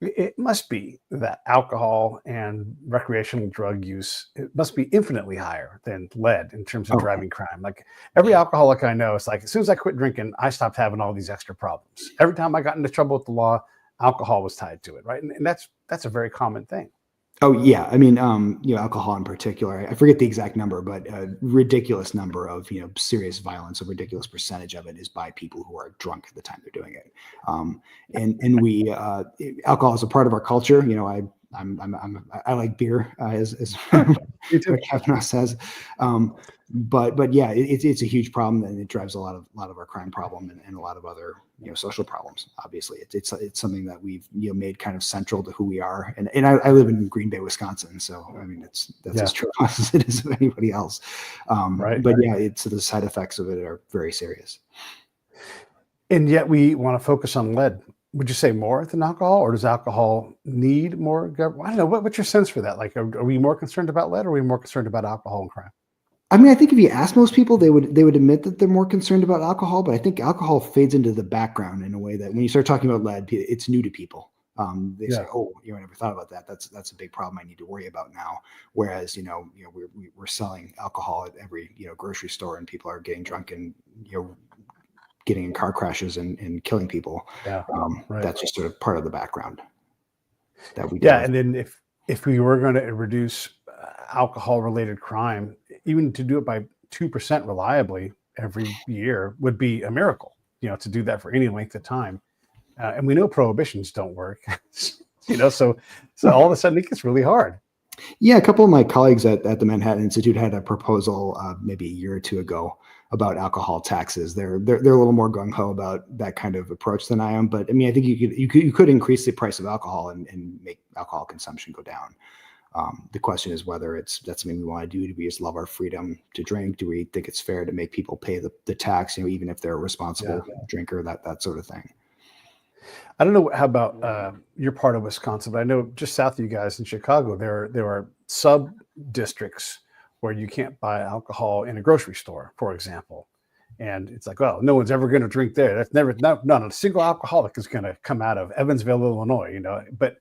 it must be that alcohol and recreational drug use, it must be infinitely higher than lead in terms of driving crime. Like every alcoholic I know, it's like, as soon as I quit drinking, I stopped having all these extra problems. Every time I got into trouble with the law, alcohol was tied to it, right? And that's a very common thing. Oh yeah, I mean, alcohol in particular. I forget the exact number, but a ridiculous number of serious violence. A ridiculous percentage of it is by people who are drunk at the time they're doing it. And we alcohol is a part of our culture. I like beer, as Kavanaugh says. But yeah, it's a huge problem, and it drives a lot of our crime problem and a lot of other social problems. Obviously, it's something that we've made kind of central to who we are. And I live in Green Bay, Wisconsin, so I mean that's as true as it is of anybody else. But yeah, it's the side effects of it are very serious. And yet we want to focus on lead. Would you say more than alcohol, or does alcohol need more? I don't know. What's your sense for that? Like, are we more concerned about lead, or are we more concerned about alcohol and crime? I mean, I think if you ask most people, they would admit that they're more concerned about alcohol, but I think alcohol fades into the background in a way that when you start talking about lead, it's new to people. They say, "Oh, I never thought about that. That's a big problem I need to worry about now." Whereas, we're selling alcohol at every grocery store, and people are getting drunk and getting in car crashes and killing people. That's just sort of part of the background that we. And then if we were going to reduce alcohol-related crime, even to do it by 2% reliably every year would be a miracle. To do that for any length of time, and we know prohibitions don't work. So all of a sudden it gets really hard. Yeah, a couple of my colleagues at the Manhattan Institute had a proposal maybe a year or two ago about alcohol taxes. They're a little more gung ho about that kind of approach than I am. But I mean, I think you could increase the price of alcohol and make alcohol consumption go down. The question is whether that's something we want to do. Do we just love our freedom to drink? Do we think it's fair to make people pay the tax, even if they're a responsible drinker, that sort of thing? I don't know how about your part of Wisconsin, but I know just south of you guys in Chicago, there are sub districts where you can't buy alcohol in a grocery store, for example. And it's like, well, no one's ever going to drink there. That's never, not a single alcoholic is going to come out of Evansville, Illinois, you know. But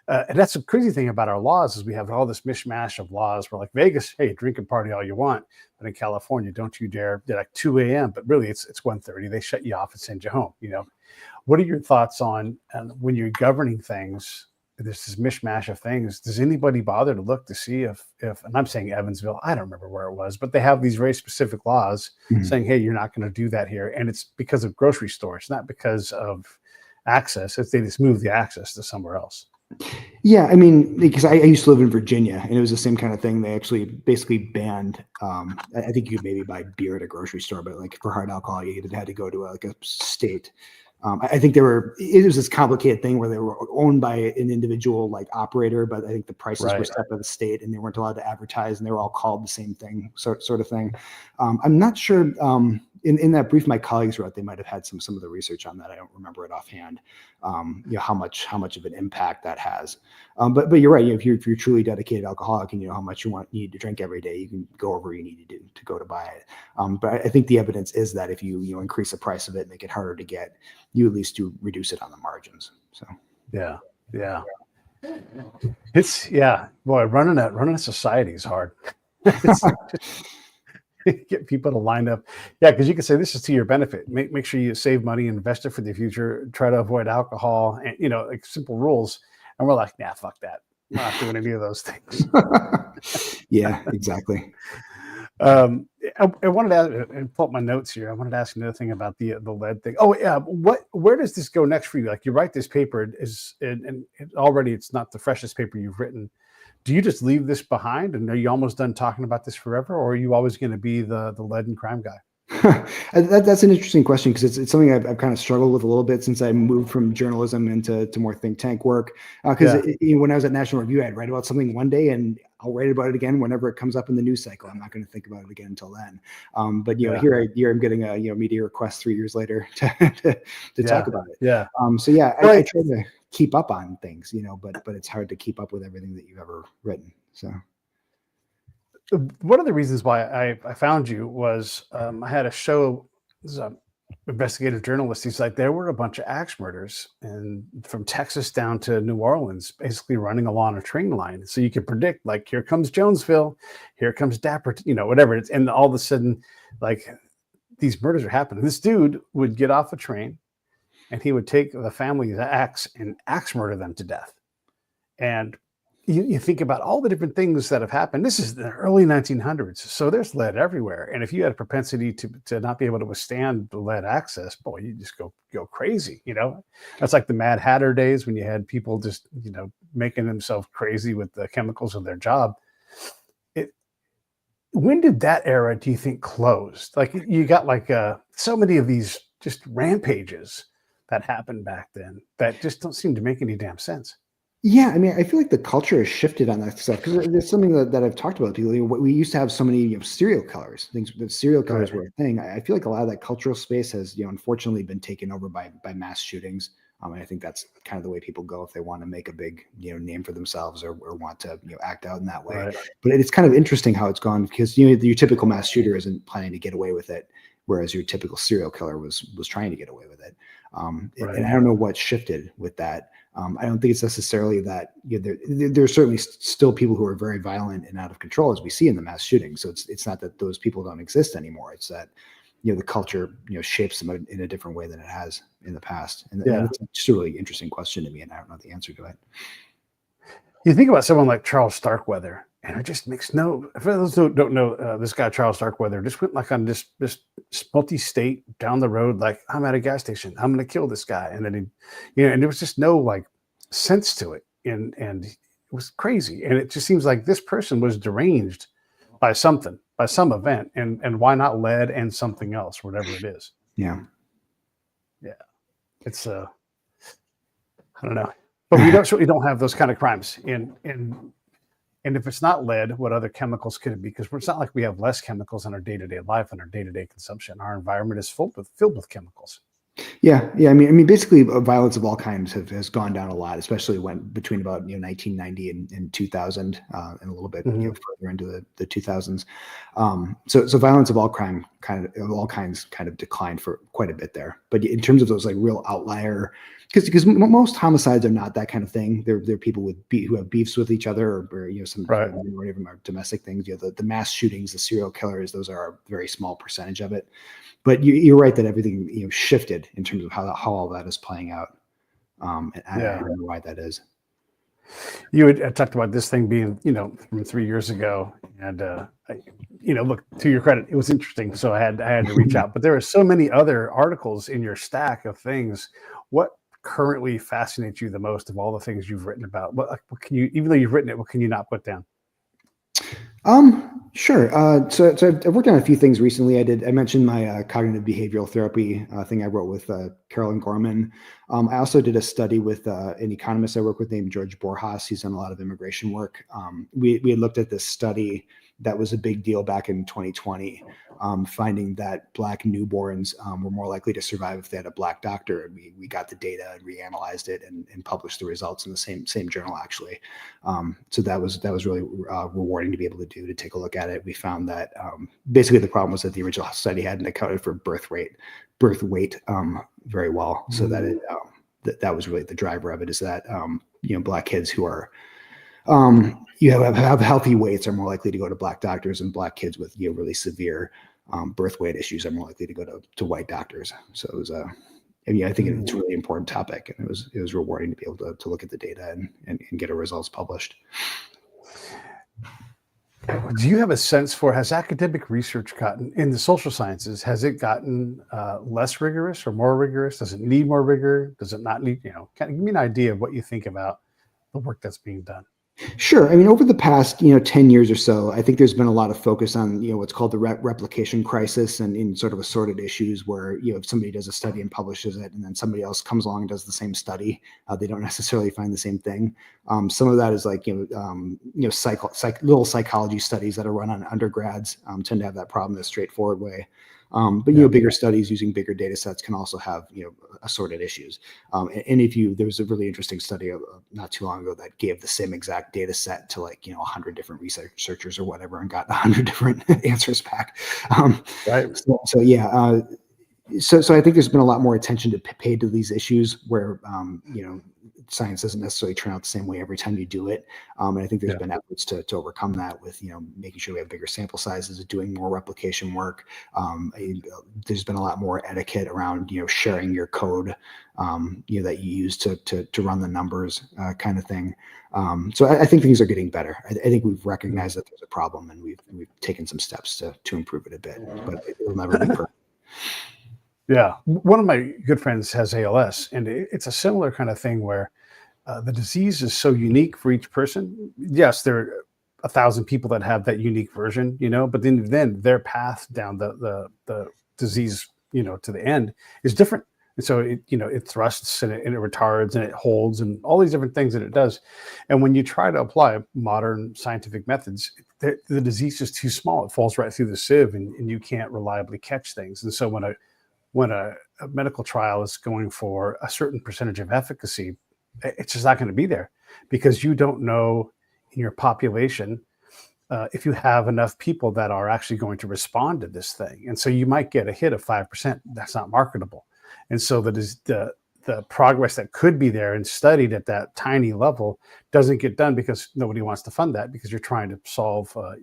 and that's the crazy thing about our laws is we have all this mishmash of laws. We're like Vegas, hey, drink and party all you want, but in California, don't you dare. They're like 2 a.m., but really it's 1:30. They shut you off and send you home. You know, what are your thoughts on when you're governing things? There's this mishmash of things. Does anybody bother to look to see if and I'm saying Evansville, I don't remember where it was, but they have these very specific laws saying, hey, you're not going to do that here, and it's because of grocery stores, not because of access. It's they just move the access to somewhere else. Yeah, I mean, because I used to live in Virginia, and it was the same kind of thing. They actually basically banned. I think you could maybe buy beer at a grocery store, but like for hard alcohol, you had to go to like a state. I think it was this complicated thing where they were owned by an individual like operator, but I think the prices were set by the state, and they weren't allowed to advertise, and they were all called the same thing, sort of thing. I'm not sure. In that brief my colleagues wrote, they might have had some of the research on that. I don't remember it offhand. You know how much of an impact that has. But you're right. If you're truly dedicated alcoholic and you know how much you need to drink every day, you can go over where you need to go to buy it. But I think the evidence is that if you increase the price of it, make it harder to get, you at least do reduce it on the margins. So yeah. It's boy, running a society is hard. Get people to line up. Yeah, because you can say this is to your benefit. Make sure you save money, invest it for the future, try to avoid alcohol, and like simple rules. And we're like, nah, fuck that. I'm not doing any of those things. Yeah, exactly. I wanted to and pull up my notes here. I wanted to ask another thing about the lead thing. Oh yeah, where does this go next for you? Like you write this paper, and already it's not the freshest paper you've written. Do you just leave this behind, and are you almost done talking about this forever, or are you always going to be the lead and crime guy? That's an interesting question because it's something I've kind of struggled with a little bit since I moved from journalism into more think tank work. Because when I was at National Review, I'd write about something one day and I'll write about it again whenever it comes up in the news cycle. I'm not going to think about it again until then. But here I'm getting a media request 3 years later to talk about it. Yeah. I try to keep up on things, but it's hard to keep up with everything that you've ever written. So. One of the reasons why I found you was I had a show. This is an investigative journalist. He's like, there were a bunch of axe murders, and from Texas down to New Orleans, basically running along a train line. So you could predict, like, here comes Jonesville, here comes Dapper, whatever. And all of a sudden, like, these murders are happening. This dude would get off a train, and he would take the family's axe and axe murder them to death. And you think about all the different things that have happened. This is the early 1900s, so there's lead everywhere. And if you had a propensity to not be able to withstand the lead access, boy, you just go crazy. That's like the Mad Hatter days when you had people just making themselves crazy with the chemicals of their job. When did that era, do you think, closed? Like you got so many of these just rampages that happened back then that just don't seem to make any damn sense. Yeah, I mean, I feel like the culture has shifted on that stuff because it's something that I've talked about. People, we used to have so many serial killers. Things that serial killers were a thing. I feel like a lot of that cultural space has, unfortunately, been taken over by mass shootings. And I think that's kind of the way people go if they want to make a big, name for themselves or want to, act out in that way. Right. But it's kind of interesting how it's gone because your typical mass shooter isn't planning to get away with it, whereas your typical serial killer was trying to get away with it. And I don't know what shifted with that. I don't think it's necessarily that there are certainly still people who are very violent and out of control, as we see in the mass shootings. So it's not that those people don't exist anymore. It's that the culture shapes them in a different way than it has in the past. And it's just a really interesting question to me, and I don't know the answer to it. You think about someone like Charles Starkweather, and it just makes for those who don't know, this guy Charles Starkweather just went like on this multi-state down the road, like, I'm at a gas station, I'm going to kill this guy, and then and there was just no like sense to it, and it was crazy, and it just seems like this person was deranged by some event, and why not lead and something else, whatever it is. Yeah, it's I don't know, but we certainly don't have those kind of crimes And if it's not lead, what other chemicals could it be? Because it's not like we have less chemicals in our day-to-day life and our day-to-day consumption. Our environment is filled with chemicals. Yeah, yeah. I mean, basically, violence of all kinds has gone down a lot, especially when between about 1990 and 2000, and a little bit Hmm. further into the 2000s. So violence of all kinds kind of declined for quite a bit there. But in terms of those like real outlier, because most homicides are not that kind of thing. They're people who have beefs with each other, or some Right. minority of them are domestic things. The mass shootings, the serial killers, those are a very small percentage of it. But you're right that everything shifted in terms of how all that is playing out. And I Yeah. don't know why that is. You had talked about this thing being, from 3 years ago, and look, to your credit, it was interesting. So I had to reach out, but there are so many other articles in your stack of things. What currently fascinates you the most of all the things you've written about? What can you, even though you've written it, what can you not put down? Sure. So I've worked on a few things recently. I mentioned my cognitive behavioral therapy thing I wrote with Carolyn Gorman. I also did a study with an economist I work with named George Borjas. He's done a lot of immigration work. We had looked at this study that was a big deal back in 2020, finding that Black newborns were more likely to survive if they had a Black doctor. And we got the data and reanalyzed it and published the results in the same journal, actually. So that was really rewarding to be able to take a look at it. We found that basically the problem was that the original study hadn't accounted for birth weight very well. So that was really the driver of it, is that Black kids who are you have healthy weights are more likely to go to Black doctors, and Black kids with really severe birth weight issues are more likely to go to white doctors. So it was I think it's a really important topic, and it was rewarding to be able to look at the data and get our results published. Do you have a sense for, has academic research gotten in the social sciences, has it gotten less rigorous or more rigorous? Does it need more rigor? Does it not need, kind of give me an idea of what you think about the work that's being done? Sure. I mean, over the past 10 years or so, I think there's been a lot of focus on what's called the replication crisis, and in sort of assorted issues where if somebody does a study and publishes it, and then somebody else comes along and does the same study, they don't necessarily find the same thing. Some of that is like little psychology studies that are run on undergrads tend to have that problem in a straightforward way. But bigger studies using bigger data sets can also have assorted issues. And there was a really interesting study not too long ago that gave the same exact data set to 100 different researchers or whatever, and got 100 different answers back. Right. So I think there's been a lot more attention paid to these issues where science doesn't necessarily turn out the same way every time you do it. And I think there's been efforts to overcome that with, making sure we have bigger sample sizes, doing more replication work. There's been a lot more etiquette around, sharing your code, that you use to run the numbers, kind of thing. So I think things are getting better. I think we've recognized that there's a problem, and we've taken some steps to improve it a bit, but it'll never be perfect. Yeah. One of my good friends has ALS, and it's a similar kind of thing where the disease is so unique for each person. Yes, there are 1,000 people that have that unique version, but then their path down the disease, to the end is different. And so it thrusts and it retards and it holds and all these different things that it does. And when you try to apply modern scientific methods, the disease is too small. It falls right through the sieve, and you can't reliably catch things. And so when a medical trial is going for a certain percentage of efficacy, it's just not going to be there, because you don't know in your population if you have enough people that are actually going to respond to this thing. And so you might get a hit of 5%. That's not marketable. And so the progress that could be there and studied at that tiny level doesn't get done because nobody wants to fund that, because you're trying to solve, I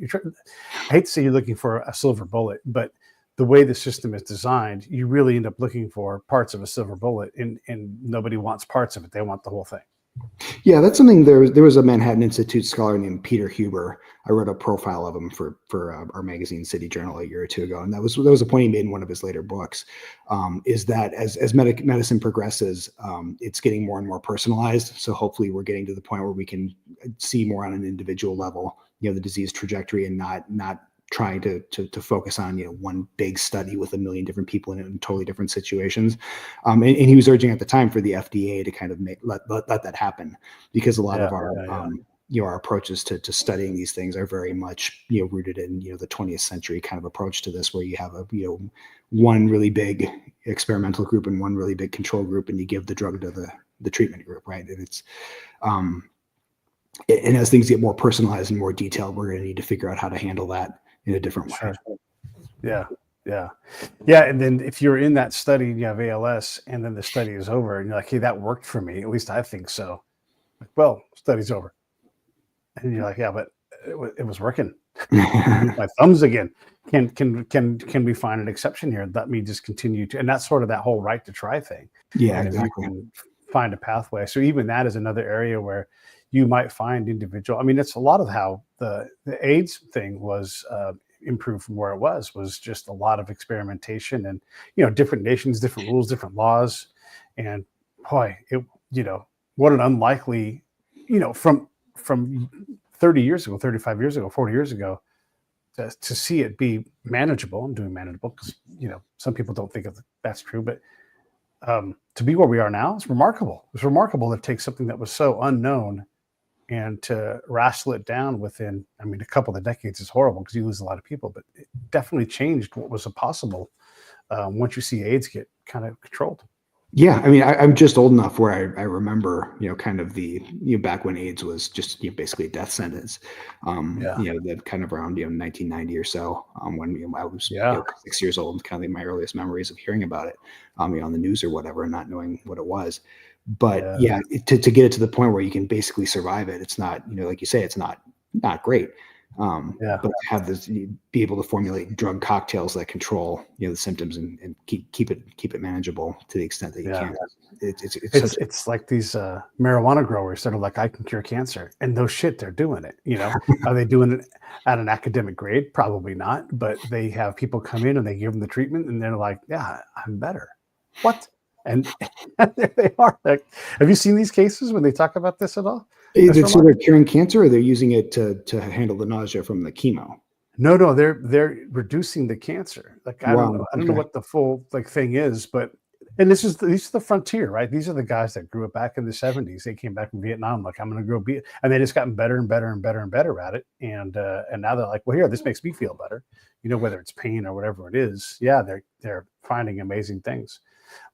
hate to say you're looking for a silver bullet, but the way the system is designed, you really end up looking for parts of a silver bullet, and nobody wants parts of it. They want the whole thing. Yeah, that's something. There was a Manhattan Institute scholar named Peter Huber. I wrote a profile of him for our magazine City Journal a year or two ago, and that was a point he made in one of his later books. Is that as medicine progresses, it's getting more and more personalized. So hopefully, we're getting to the point where we can see more on an individual level, the disease trajectory, and not trying to focus on one big study with 1 million different people in totally different situations. And he was urging at the time for the FDA to kind of let that happen, because a lot of our our approaches to studying these things are very much, rooted in, the 20th century kind of approach to this, where you have one really big experimental group and one really big control group, and you give the drug to the treatment group, right? And it's, and as things get more personalized and more detailed, we're going to need to figure out how to handle that in a different way. Sure. Yeah. And then if you're in that study and you have ALS, and then the study is over, and you're like, hey, that worked for me. At least I think so. Like, well, study's over. And you're like, yeah, but it was working. My thumbs again. Can we find an exception here? Let me just continue to, and that's sort of that whole right to try thing. Yeah, and exactly. If you can find a pathway. So even that is another area where you might find individual. I mean, it's a lot of how the AIDS thing was improved from where it was just a lot of experimentation, and different nations, different rules, different laws, and boy, it what an unlikely from 30 years ago, 35 years ago, 40 years ago, to see it be manageable. I'm doing manageable because some people don't think that's true, but to be where we are now, it's remarkable. It's remarkable to take something that was so unknown and to wrestle it down within, I mean, a couple of decades is horrible because you lose a lot of people, but it definitely changed what was possible once you see AIDS get kind of controlled. Yeah, I mean, I'm just old enough where I remember, kind of the, back when AIDS was just basically a death sentence. That kind of around 1990 or so, when I was 6 years old, kind of my earliest memories of hearing about it, on the news or whatever, and not knowing what it was. But to get it to the point where you can basically survive it, it's not, like you say, it's not great. But to have this, be able to formulate drug cocktails that control the symptoms and keep it manageable to the extent that you can. It's like these marijuana growers that are like, I can cure cancer, and no shit, they're doing it. Are they doing it at an academic grade? Probably not, but they have people come in and they give them the treatment, and they're like, yeah, I'm better. What? And there they are. Like, have you seen these cases when they talk about this at all? So they're curing cancer, or they're using it to handle the nausea from the chemo? No, they're reducing the cancer. Like, I don't know what the full thing is, but these are the frontier, right? These are the guys that grew up back in the 70s. They came back from Vietnam, like, I'm going to grow beer, and they just gotten better and better and better and better at it. And now they're like, well, here, this makes me feel better. Whether it's pain or whatever it is. Yeah, they're finding amazing things,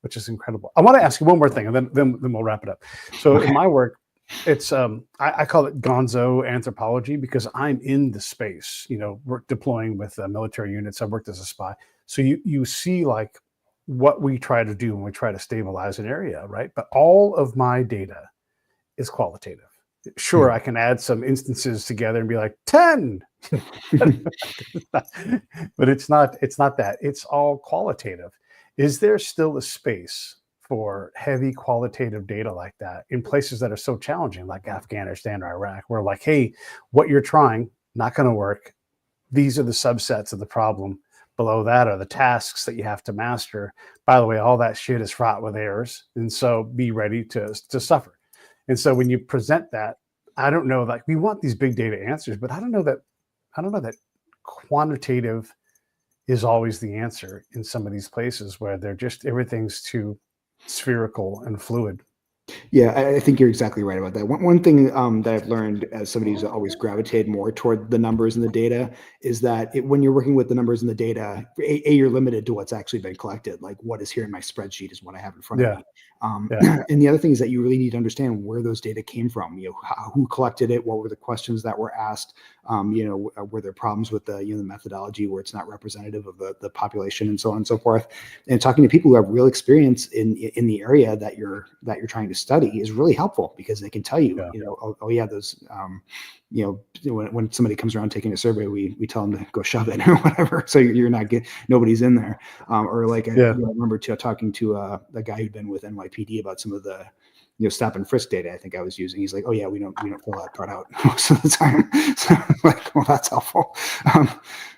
which is incredible. I want to ask you one more thing, and then we'll wrap it up. So in my work, it's I call it gonzo anthropology, because I'm in the space, we're deploying with military units. I've worked as a spy. So you see like what we try to do when we try to stabilize an area, right? But all of my data is qualitative. Sure, I can add some instances together and be like 10, but it's not that. It's all qualitative. Is there still a space for heavy qualitative data like that in places that are so challenging, like Afghanistan or Iraq, where like, hey, what you're trying, not going to work. These are the subsets of the problem. Below that are the tasks that you have to master. By the way, all that shit is fraught with errors. And so be ready to suffer. And so when you present that, I don't know, like, we want these big data answers, but I don't know that quantitative is always the answer in some of these places where they're just, everything's too spherical and fluid. Yeah, I think you're exactly right about that. One thing that I've learned as somebody who's always gravitated more toward the numbers and the data is that when you're working with the numbers and the data, you're limited to what's actually been collected. Like, what is here in my spreadsheet is what I have in front of me. And the other thing is that you really need to understand where those data came from. Who collected it? What were the questions that were asked? Were there problems with the methodology where it's not representative of the population, and so on and so forth? And talking to people who have real experience in the area that you're trying to study is really helpful, because they can tell you, those, when somebody comes around taking a survey, we tell them to go shove it or whatever. So you're not nobody's in there. Or like, I remember talking to a guy who'd been with NYPD about some of the, stop and frisk data I think I was using. He's like, oh yeah, we don't fill that part out most of the time. So I'm like, well, that's helpful.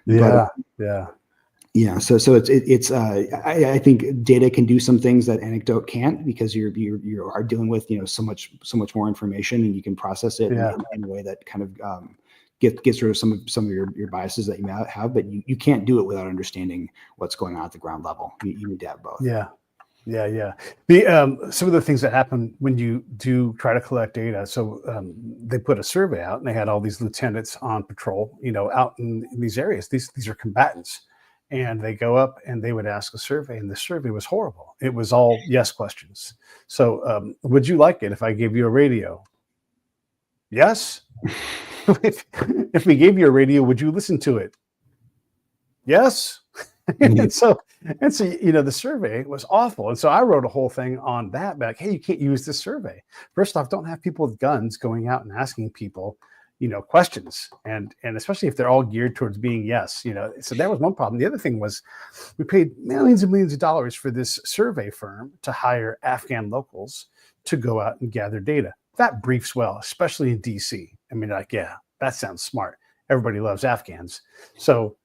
Yeah. So it's I think data can do some things that anecdote can't, because you are dealing with, so much more information, and you can process it in a way that kind of gets rid of some of your biases that you may have, but you can't do it without understanding what's going on at the ground level. You need to have both. Yeah, yeah. The some of the things that happen when you do try to collect data. So they put a survey out, and they had all these lieutenants on patrol, out in these areas. These are combatants, and they go up and they would ask a survey, and the survey was horrible. It was all yes questions. So, would you like it if I gave you a radio? Yes. If we gave you a radio, would you listen to it? Yes. and so the survey was awful, and so I wrote a whole thing on that, like, hey, you can't use this survey. First off, don't have people with guns going out and asking people questions, and especially if they're all geared towards being yes. So that was one problem. The other thing was we paid millions and millions of dollars for this survey firm to hire Afghan locals to go out and gather data. That briefs well, especially in DC. I mean, like, yeah, that sounds smart. Everybody loves Afghans. So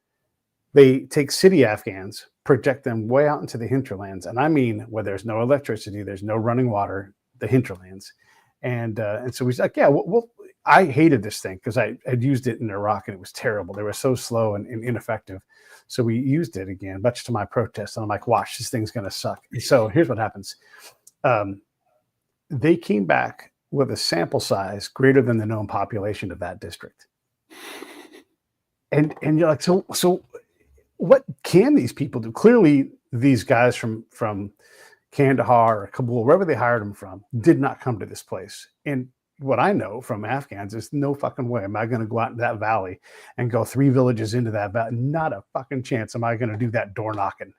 they take city Afghans, project them way out into the hinterlands. And I mean, where there's no electricity, there's no running water, the hinterlands. And so he's like, yeah, well, I hated this thing because I had used it in Iraq and it was terrible. They were so slow and ineffective. So we used it again, much to my protest. And I'm like, watch, this thing's going to suck. And so here's what happens. They came back with a sample size greater than the known population of that district. And you're like, so what can these people do? Clearly, these guys from Kandahar or Kabul, wherever they hired them from, did not come to this place. And what I know from Afghans is no fucking way am I going to go out into that valley and go 3 villages into that valley. Not a fucking chance am I going to do that door knocking.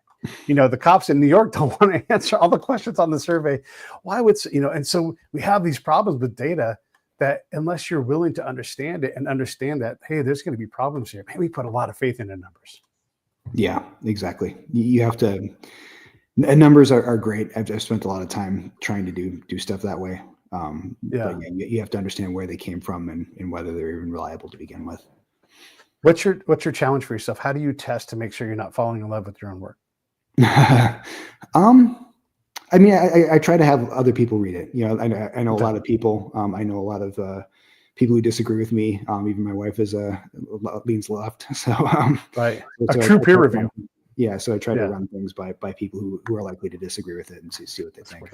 The cops in New York don't want to answer all the questions on the survey. Why would, and so we have these problems with data that unless you're willing to understand it and understand that, hey, there's going to be problems here, maybe we put a lot of faith in the numbers. Yeah, exactly. You have to, and numbers are great. I've spent a lot of time trying to do stuff that way. But you have to understand where they came from and whether they're even reliable to begin with. What's your challenge for yourself? How do you test to make sure you're not falling in love with your own work? I mean, I try to have other people read it. I know a lot of people. I know a lot of people who disagree with me. Even my wife leans left. So right, a true peer review. Yeah, so I try to run things by people who are likely to disagree with it and see what they think.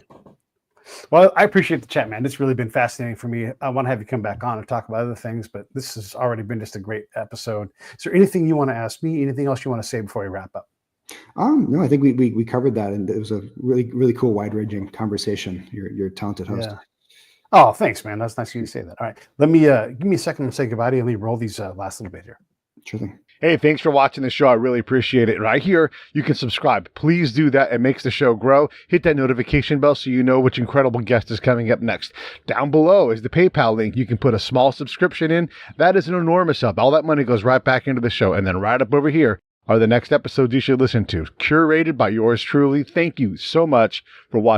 Well, I appreciate the chat, man. It's really been fascinating for me. I want to have you come back on and talk about other things, but this has already been just a great episode. Is there anything you want to ask me? Anything else you want to say before we wrap up? No, I think we covered that, and it was a really, really cool, wide-ranging conversation. You're a talented host. Yeah. Oh, thanks, man. That's nice of you to say that. All right, let me give me a second to say goodbye to you. Let me roll these last little bit here. Sure thing. Hey, thanks for watching the show. I really appreciate it. Right here, you can subscribe. Please do that. It makes the show grow. Hit that notification bell so you know which incredible guest is coming up next. Down below is the PayPal link. You can put a small subscription in. That is an enormous help. All that money goes right back into the show. And then right up over here are the next episodes you should listen to, curated by yours truly. Thank you so much for watching.